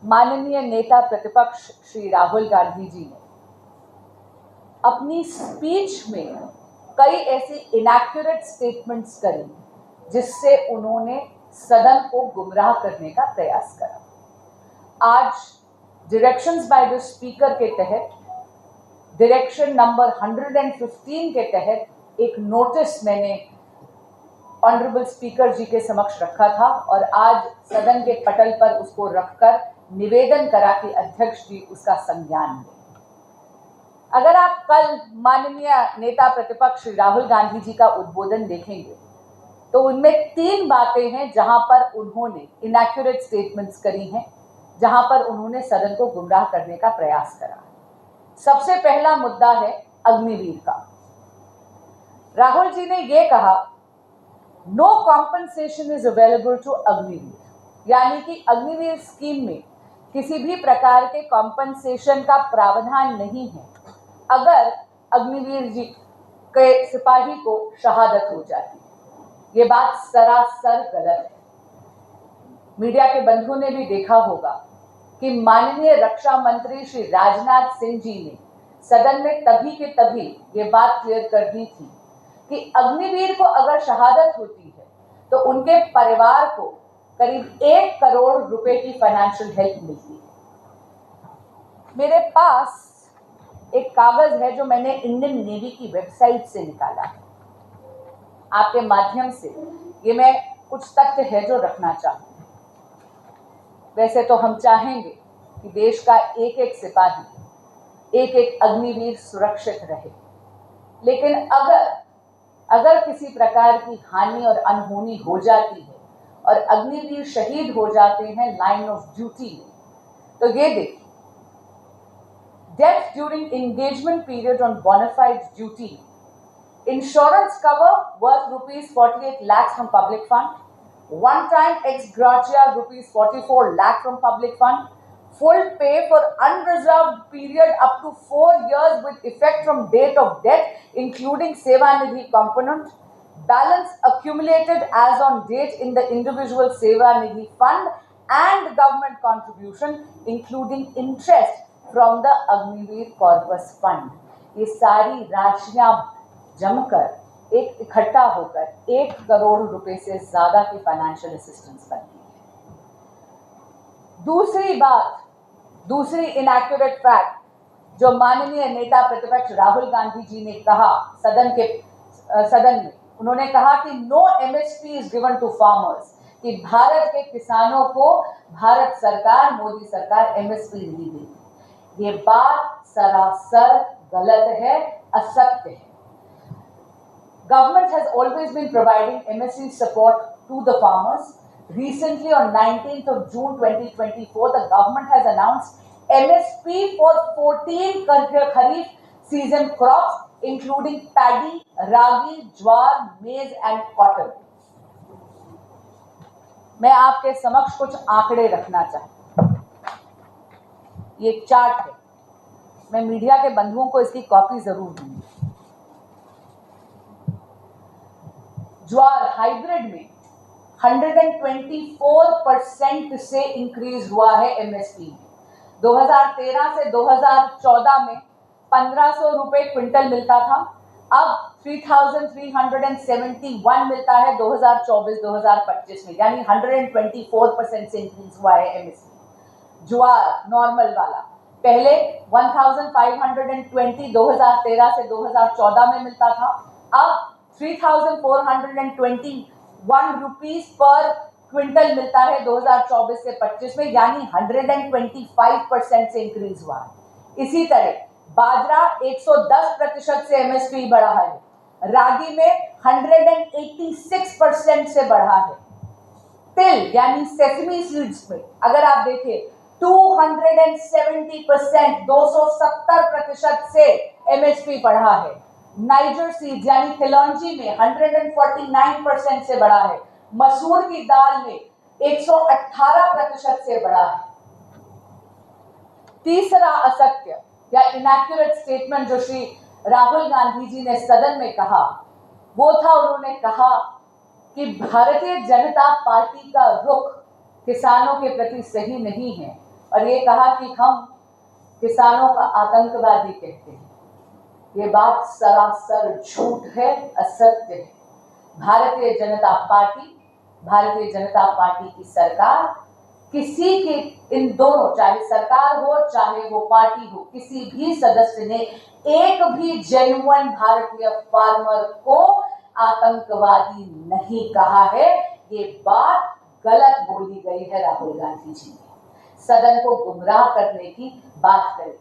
माननीय नेता प्रतिपक्ष श्री राहुल गांधी जी ने अपनी स्पीच में कई ऐसी इनएक्यूरेट स्टेटमेंट्स करी जिससे उन्होंने सदन को गुमराह करने का प्रयास करा। आज डायरेक्शंस बाय द स्पीकर के तहत डायरेक्शन नंबर 115 के तहत एक नोटिस मैंने ऑनरेबल स्पीकर जी के समक्ष रखा था और आज सदन के पटल पर उसको रखकर निवेदन करा कि अध्यक्ष जी उसका संज्ञान लें। अगर आप कल माननीय नेता प्रतिपक्ष राहुल गांधी जी का उद्बोधन देखेंगे तो उनमें 3 बातें हैं जहां पर उन्होंने इनएक्यूरेट स्टेटमेंट्स करी हैं, जहां पर उन्होंने सदन को गुमराह करने का प्रयास करा। सबसे पहला मुद्दा है अग्निवीर का। राहुल जी ने यह कहा no compensation is available to Agniveer, यानी कि अग्निवीर स्कीम में किसी भी प्रकार के कॉम्पनसेशन का प्रावधान नहीं है अगर अग्निवीर जी के सिपाही को शहादत हो जाती है। ये बात सरासर गलत है। मीडिया के बंधुओं ने भी देखा होगा कि माननीय रक्षा मंत्री श्री राजनाथ सिंह जी ने सदन में तभी के तभी ये बात क्लियर कर दी थी कि अग्निवीर को अगर शहादत होती है तो उनके परिवार को करीब 1 करोड़ रुपए की फाइनेंशियल हेल्प मिलती है। मेरे पास एक कागज है जो मैंने इंडियन नेवी की वेबसाइट से निकाला है। आपके माध्यम से ये मैं कुछ तथ्य है जो रखना चाहूंगी। वैसे तो हम चाहेंगे कि देश का एक एक सिपाही, एक एक अग्निवीर सुरक्षित रहे, लेकिन अगर किसी प्रकार की हानि और अनहोनी हो जाती है और अग्निवीर शहीद हो जाते हैं लाइन ऑफ ड्यूटी में, तो ये देखिए, death during engagement period on bona fide duty, insurance cover worth rupees 48 lakhs from public fund, one time ex gratia rupees 44 lakh from public fund, full pay for unreserved period up to 4 years with effect from date of death including Sevanidhi component, balance accumulated as on date in the individual Sevanidhi fund and government contribution including interest from the Agniveer corpus fund। ये सारी राशियां जमकर एक इकट्ठा होकर 1 करोड़ रुपए से ज्यादा की फाइनेंशियल असिस्टेंस बनती है। दूसरी इनएक्यूरेट फैक्ट जो माननीय नेता प्रतिपक्ष राहुल गांधी जी ने कहा सदन में, उन्होंने कहा कि no MSP is given to farmers, कि भारत के किसानों को भारत सरकार, मोदी सरकार एमएसपी नहीं देगी। ये बात सरासर गलत है, असत्य है। Government has always been providing MSP support to the farmers. Recently, on 19th of June 2024, the government has announced MSP for 14 Kharif season crops, including paddy, ragi, jowar, maize and cotton. मैं आपके समक्ष कुछ आंकड़े रखना चाहता हूं। ये एक चार्ट है, मैं मीडिया के बंधुओं को इसकी कॉपी जरूर दूंगी। ज्वार हाइब्रिड में 124% से इंक्रीज हुआ है एमएसपी। 2013 से 2014 में 1500 रुपए क्विंटल मिलता था, अब 3371 मिलता है 2024-2025 में, यानी 124% से इंक्रीज हुआ है एमएसपी। ज्वार नॉर्मल वाला पहले 1520 2013 से 2014 में मिलता था, अब 3421 रुपीस पर क्विंटल मिलता है 2024 से 25 में, यानी 125% से इंक्रीज हुआ है। इसी तरह बाजरा 110% से एमएसपी बढ़ा है, रागी में 186% से बढ़ा है, तिल यानी सेसमी सीड्स में अगर आप देखें 270% 270% से एमएसपी बढ़ा है, नाइजर सीड यानी खिलौंजी में 149% से बढ़ा है, मसूर की दाल में 118% से बढ़ा है। तीसरा असत्य या इनएक्यूरेट स्टेटमेंट जो श्री राहुल गांधी जी ने सदन में कहा वो था, उन्होंने कहा कि भारतीय जनता पार्टी का रुख किसानों के प्रति सही नहीं है और ये कहा कि हम किसानों का आतंकवादी कहते हैं। ये बात सरासर झूठ है, असत्य है। भारतीय जनता पार्टी की सरकार किसी के, इन दोनों, चाहे सरकार हो चाहे वो पार्टी हो, किसी भी सदस्य ने एक भी जेन्युइन भारतीय फार्मर को आतंकवादी नहीं कहा है। ये बात गलत बोली गई है राहुल गांधी जी ने। सदन को गुमराह करने की बात करी।